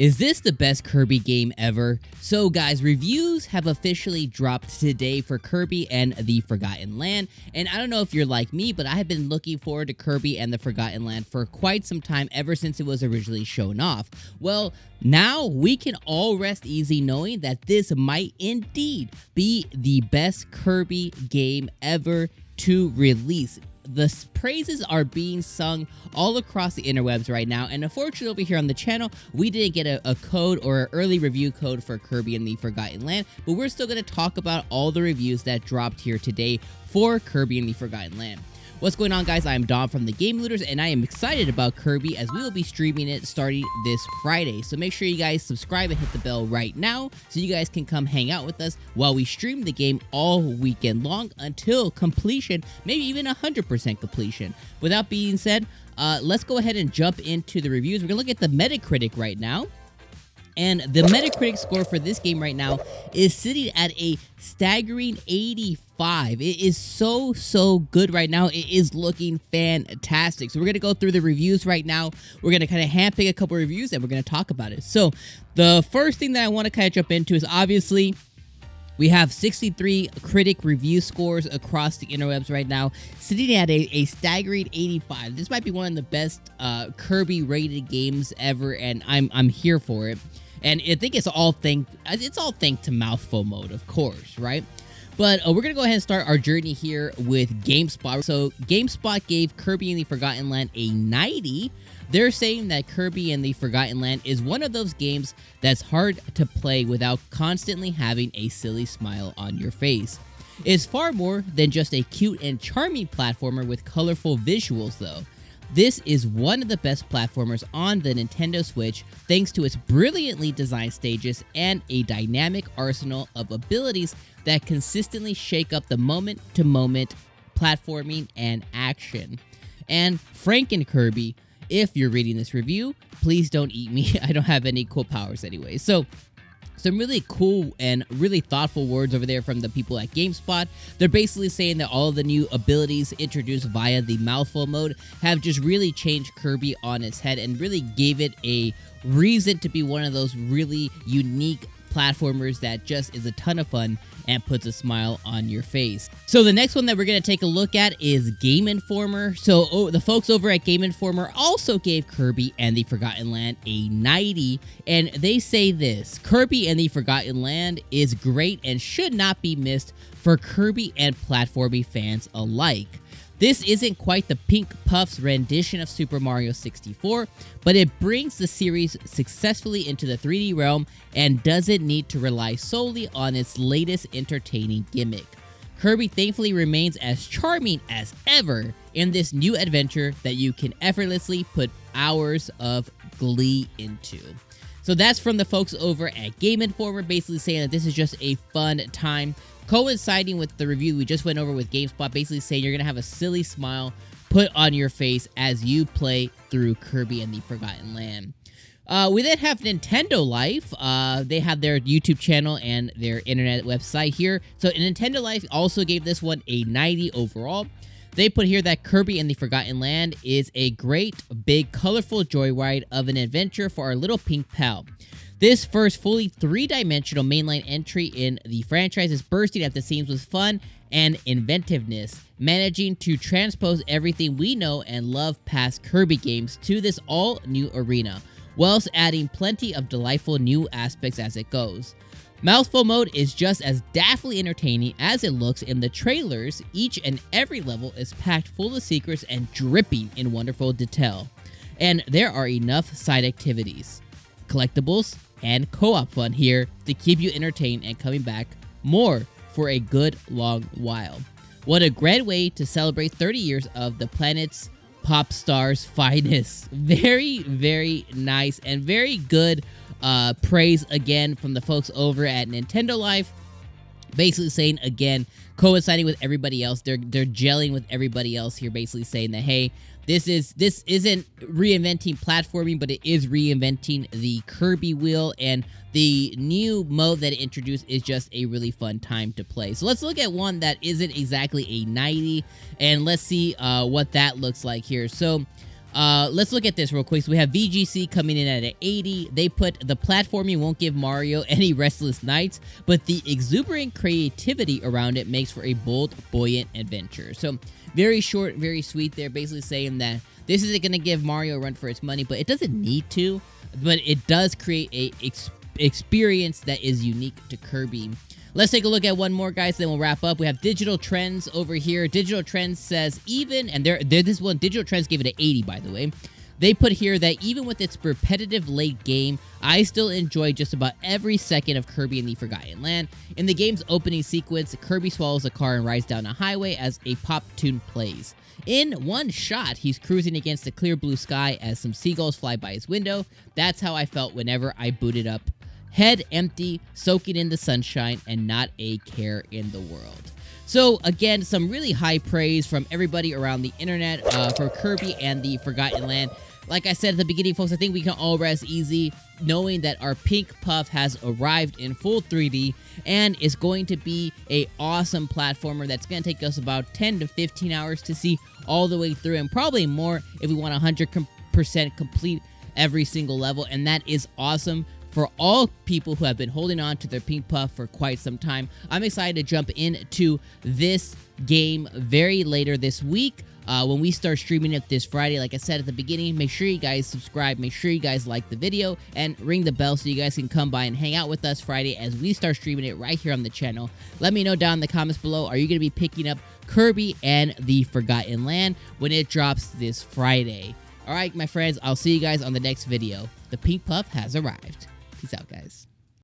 Is this the best Kirby game ever? So guys, reviews have officially dropped today for Kirby and the Forgotten Land, and I don't know if you're like me, but I have been looking forward to Kirby and the Forgotten Land for quite some time, ever since it was originally shown off. Well, now we can all rest easy knowing that this might indeed be the best Kirby game ever to release. The praises are being sung all across the interwebs right now, and unfortunately over here on the channel, we didn't get a code or an early review code for Kirby and the Forgotten Land, but we're still going to talk about all the reviews that dropped here today for Kirby and the Forgotten Land. What's going on, guys? I am Dom from the Game Looters, and I am excited about Kirby as we will be streaming it starting this Friday. So make sure you guys subscribe and hit the bell right now so you guys can come hang out with us while we stream the game all weekend long until completion, maybe even 100% completion. With that being said, let's go ahead and jump into the reviews. We're going to look at the MetaCritic right now. And the MetaCritic score for this game right now is sitting at a staggering 85. It is so good right now. It is looking fantastic. So we're going to go through the reviews right now. We're going to kind of handpick a couple reviews and we're going to talk about it. So the first thing that I want to kind of jump into is obviously we have 63 critic review scores across the interwebs right now, sitting at a staggering 85. This might be one of the best Kirby rated games ever, and I'm here for it. And I think it's all thanks to mouthful mode, of course, right? But we're going to go ahead and start our journey here with GameSpot. So GameSpot gave Kirby and the Forgotten Land a 90. They're saying that Kirby and the Forgotten Land is one of those games that's hard to play without constantly having a silly smile on your face. It's far more than just a cute and charming platformer with colorful visuals, though. This is one of the best platformers on the Nintendo Switch thanks to its brilliantly designed stages and a dynamic arsenal of abilities that consistently shake up the moment-to-moment platforming and action. And Franken Kirby, if you're reading this review, please don't eat me. I don't have any cool powers anyway. So some really cool and really thoughtful words over there from the people at GameSpot. They're basically saying that all of the new abilities introduced via the mouthful mode have just really changed Kirby on its head and really gave it a reason to be one of those really unique platformers that just is a ton of fun and puts a smile on your face. So the next one that we're going to take a look at is Game Informer. So the folks over at Game Informer also gave Kirby and the Forgotten Land a 90, and they say this: Kirby and the Forgotten Land is great and should not be missed for Kirby and platforming fans alike. This isn't quite the Pink Puff's rendition of Super Mario 64, but it brings the series successfully into the 3D realm and doesn't need to rely solely on its latest entertaining gimmick. Kirby thankfully remains as charming as ever in this new adventure that you can effortlessly put hours of glee into. So that's from the folks over at Game Informer, basically saying that this is just a fun time, coinciding with the review we just went over with GameSpot, basically saying you're going to have a silly smile put on your face as you play through Kirby and the Forgotten Land. We then have Nintendo Life. They have their YouTube channel and their internet website here. So Nintendo Life also gave this one a 90 overall. They put here that Kirby and the Forgotten Land is a great, big, colorful joyride of an adventure for our little pink pal. This first fully three-dimensional mainline entry in the franchise is bursting at the seams with fun and inventiveness, managing to transpose everything we know and love past Kirby games to this all-new arena, whilst adding plenty of delightful new aspects as it goes. Mouthful mode is just as daftly entertaining as it looks in the trailers. Each and every level is packed full of secrets and dripping in wonderful detail. And there are enough side activities, collectibles, and co-op fun here to keep you entertained and coming back more for a good long while. What a great way to celebrate 30 years of the planet's pop stars' finest. Very nice and very good praise again from the folks over at Nintendo Life. Basically saying, again, coinciding with everybody else, they're gelling with everybody else here, basically saying that, hey, this isn't reinventing platforming, but it is reinventing the Kirby wheel, and the new mode that it introduced is just a really fun time to play. So let's look at one that isn't exactly a 90, and let's see what that looks like here. So Let's look at this real quick. So we have VGC coming in at an 80. They put the platforming won't give Mario any restless nights, but the exuberant creativity around it makes for a bold, buoyant adventure. So very short, very sweet. They're basically saying that this isn't going to give Mario a run for its money, but it doesn't need to. But it does create a experience that is unique to Kirby. Let's take a look at one more, guys, then we'll wrap up. We have Digital Trends over here. Digital Trends says even, and they're this one, Digital Trends gave it an 80, by the way. They put here that even with its repetitive late game, I still enjoy just about every second of Kirby and the Forgotten Land. In the game's opening sequence, Kirby swallows a car and rides down a highway as a pop tune plays. In one shot, he's cruising against a clear blue sky as some seagulls fly by his window. That's how I felt whenever I booted up. Head empty, soaking in the sunshine, and not a care in the world. So, again, some really high praise from everybody around the internet for Kirby and the Forgotten Land. Like I said at the beginning, folks, I think we can all rest easy knowing that our Pink Puff has arrived in full 3D and is going to be an awesome platformer that's going to take us about 10 to 15 hours to see all the way through, and probably more if we want 100% complete every single level, and that is awesome for all people who have been holding on to their Pink Puff for quite some time. I'm excited to jump into this game very later this week when we start streaming it this Friday. Like I said at the beginning, make sure you guys subscribe, make sure you guys like the video, and ring the bell so you guys can come by and hang out with us Friday as we start streaming it right here on the channel. Let me know down in the comments below, are you going to be picking up Kirby and the Forgotten Land when it drops this Friday? Alright, my friends, I'll see you guys on the next video. The Pink Puff has arrived. Peace out, guys.